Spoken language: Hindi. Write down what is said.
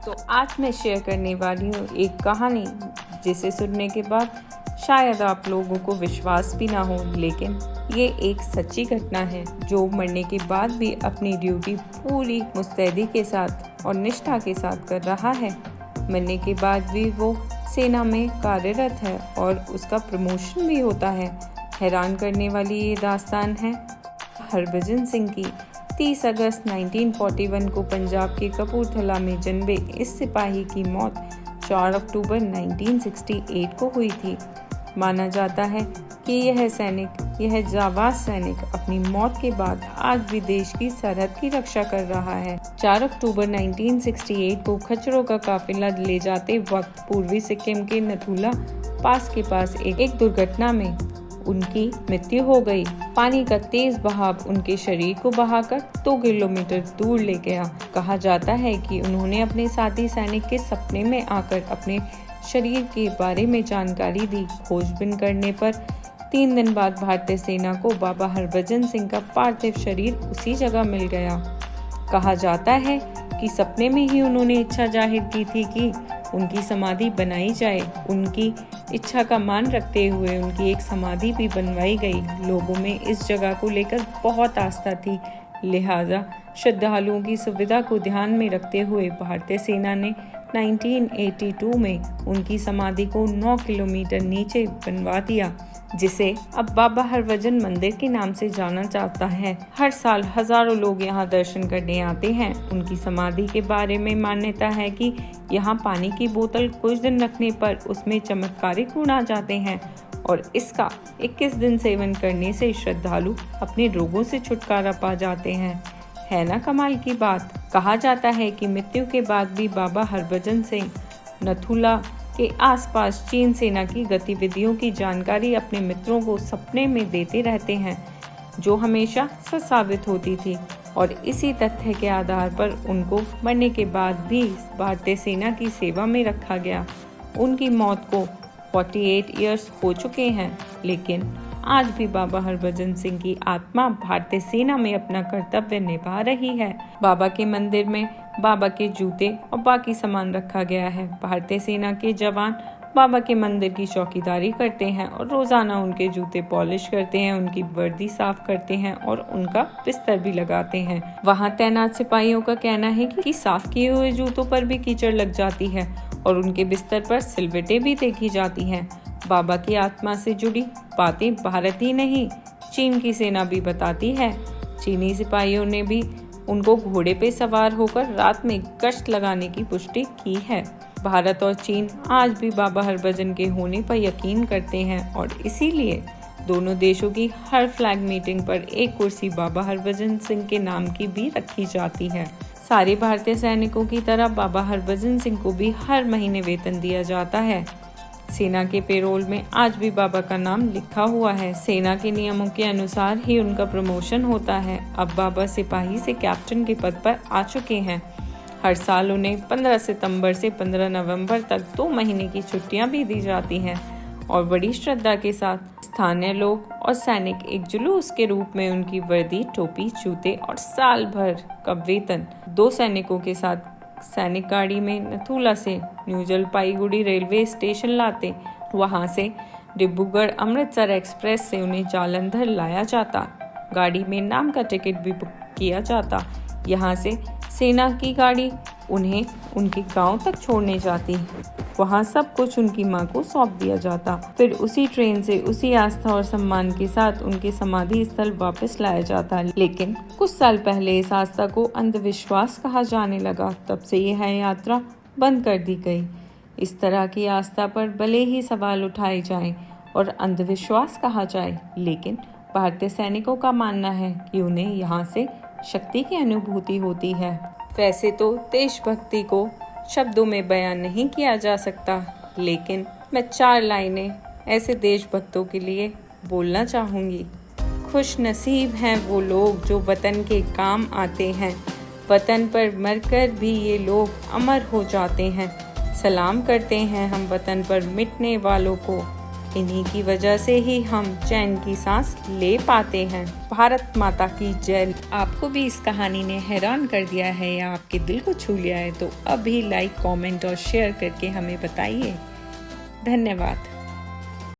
तो आज मैं शेयर करने वाली हूँ एक कहानी जिसे सुनने के बाद शायद आप लोगों को विश्वास भी ना हो, लेकिन ये एक सच्ची घटना है। जो मरने के बाद भी अपनी ड्यूटी पूरी मुस्तैदी के साथ और निष्ठा के साथ कर रहा है। मरने के बाद भी वो सेना में कार्यरत है और उसका प्रमोशन भी होता है। हैरान करने वाली ये दास्तान है हरभजन सिंह की। 30 अगस्त 1941 को पंजाब के कपूरथला में जन्मे इस सिपाही की मौत 4 अक्टूबर 1968 को हुई थी। माना जाता है कि यह जाबाज सैनिक अपनी मौत के बाद आज भी देश की सरहद की रक्षा कर रहा है। 4 अक्टूबर 1968 को खच्चरों का काफिला ले जाते वक्त पूर्वी सिक्किम के नथुला पास के पास एक दुर्घटना में उनकी मृत्यु हो गई। पानी का तेज बहाव उनके शरीर को बहाकर 2 किलोमीटर दूर ले गया। कहा जाता है कि उन्होंने अपने साथी सैनिक के सपने में आकर अपने शरीर के बारे में जानकारी दी। खोजबीन करने पर 3 दिन बाद भारतीय सेना को बाबा हरभजन सिंह का पार्थिव शरीर उसी जगह मिल गया। कहा जाता है कि सपने में ही उन्होंने इच्छा जाहिर की थी कि उनकी समाधि बनाई जाए। उनकी इच्छा का मान रखते हुए उनकी एक समाधि भी बनवाई गई। लोगों में इस जगह को लेकर बहुत आस्था थी, लिहाजा श्रद्धालुओं की सुविधा को ध्यान में रखते हुए भारतीय सेना ने 1982 में उनकी समाधि को 9 किलोमीटर नीचे बनवा दिया, जिसे अब बाबा हरभजन मंदिर के नाम से जाना जाता है। हर साल हजारों लोग यहाँ दर्शन करने आते हैं। उनकी समाधि के बारे में मान्यता है कि यहाँ पानी की बोतल कुछ दिन रखने पर उसमें चमत्कारिक गुण आ जाते हैं और इसका 21 दिन सेवन करने से श्रद्धालु अपने रोगों से छुटकारा पा जाते हैं। है ना कमाल की बात। कहा जाता है कि मृत्यु के बाद भी बाबा हरभजन सिंह नथुला के आसपास चीन सेना की गतिविधियों की जानकारी अपने मित्रों को सपने में देते रहते हैं, जो हमेशा सच साबित होती थी। और इसी तथ्य के आधार पर उनको मरने के बाद भी भारतीय सेना की सेवा में रखा गया। उनकी मौत को 48 इयर्स हो चुके हैं, लेकिन आज भी बाबा हरभजन सिंह की आत्मा भारतीय सेना में अपना कर्तव्य निभा रही है। बाबा के मंदिर में बाबा के जूते और बाकी सामान रखा गया है। भारतीय सेना के जवान बाबा के मंदिर की चौकीदारी करते हैं और रोजाना उनके जूते पॉलिश करते हैं, उनकी वर्दी साफ करते हैं और उनका बिस्तर भी लगाते हैं। वहां तैनात सिपाहियों का कहना है कि साफ किए हुए जूतों पर भी कीचड़ लग जाती है और उनके बिस्तर पर सिलवटें भी देखी जाती हैं। बाबा की आत्मा से जुड़ी बातें भारत ही नहीं, चीन की सेना भी बताती है। चीनी सिपाहियों ने भी उनको घोड़े पे सवार होकर रात में गश्त लगाने की पुष्टि की है। भारत और चीन आज भी बाबा हरभजन के होने पर यकीन करते हैं और इसीलिए दोनों देशों की हर फ्लैग मीटिंग पर एक कुर्सी बाबा हरभजन सिंह के नाम की भी रखी जाती है। सारे भारतीय सैनिकों की तरह बाबा हरभजन सिंह को भी हर महीने वेतन दिया जाता है। सेना के पेरोल में आज भी बाबा का नाम लिखा हुआ है। सेना के नियमों के अनुसार ही उनका प्रमोशन होता है। अब बाबा सिपाही से कैप्टन के पद पर आ चुके हैं। हर साल उन्हें 15 सितंबर से 15 नवंबर तक 2 महीने की छुट्टियां भी दी जाती हैं और बड़ी श्रद्धा के साथ स्थानीय लोग और सैनिक एक जुलूस के रूप में उनकी वर्दी, टोपी, जूते और साल भर का वेतन 2 सैनिकों के साथ सैनिक गाड़ी में नथुला से न्यू जलपाईगुड़ी रेलवे स्टेशन लाते। वहां से डिब्रूगढ़ अमृतसर एक्सप्रेस से उन्हें जालंधर लाया जाता। गाड़ी में नाम का टिकट भी बुक किया जाता। यहाँ से सेना की गाड़ी उन्हें उनके गांव तक छोड़ने जाती। वहाँ सब कुछ उनकी मां को सौंप दिया जाता। फिर उसी ट्रेन से उसी आस्था और सम्मान के साथ उनके समाधि स्थल वापस लाया जाता। लेकिन कुछ साल पहले इस आस्था को अंधविश्वास कहा जाने लगा। तब से यह यात्रा बंद कर दी गई। इस तरह की आस्था पर भले ही सवाल उठाए जाएं और अंधविश्वास कहा जाए, लेकिन भारतीय सैनिकों का मानना है कि उन्हें यहाँ से शक्ति की अनुभूति होती है। वैसे तो देशभक्ति को शब्दों में बयान नहीं किया जा सकता, लेकिन मैं 4 लाइनें ऐसे देशभक्तों के लिए बोलना चाहूँगी। खुश नसीब हैं वो लोग जो वतन के काम आते हैं। वतन पर मरकर भी ये लोग अमर हो जाते हैं। सलाम करते हैं हम वतन पर मिटने वालों को। इन्हीं की वजह से ही हम चैन की सांस ले पाते हैं। भारत माता की जय। आपको भी इस कहानी ने हैरान कर दिया है या आपके दिल को छू लिया है तो अभी लाइक, कमेंट और शेयर करके हमें बताइए। धन्यवाद।